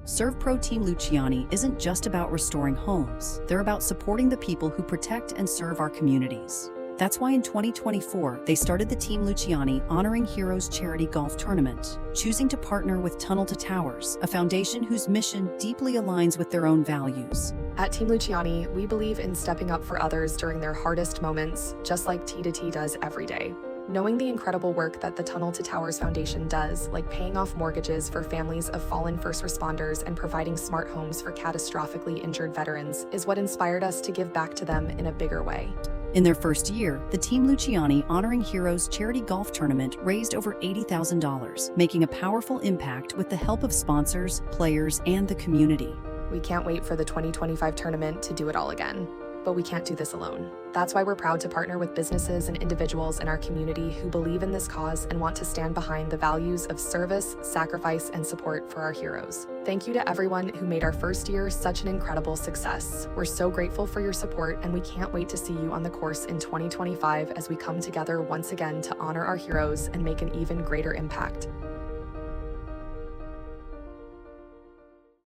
SERVPRO Team Luciani isn't just about restoring homes, they're about supporting the people who protect and serve our communities. That's why in 2024, they started the Team Luciani Honoring Heroes charity golf tournament, choosing to partner with Tunnel to Towers, a foundation whose mission deeply aligns with their own values. At Team Luciani, we believe in stepping up for others during their hardest moments, just like T2T does every day. Knowing the incredible work that the Tunnel to Towers Foundation does, like paying off mortgages for families of fallen first responders and providing smart homes for catastrophically injured veterans, is what inspired us to give back to them in a bigger way. In their first year, the Team Luciani Honoring Heroes charity golf tournament raised over $80,000, making a powerful impact with the help of sponsors, players, and the community. We can't wait for the 2025 tournament to do it all again. But we can't do this alone. That's why we're proud to partner with businesses and individuals in our community who believe in this cause and want to stand behind the values of service, sacrifice, and support for our heroes. Thank you to everyone who made our first year such an incredible success. We're so grateful for your support, and we can't wait to see you on the course in 2025 as we come together once again to honor our heroes and make an even greater impact.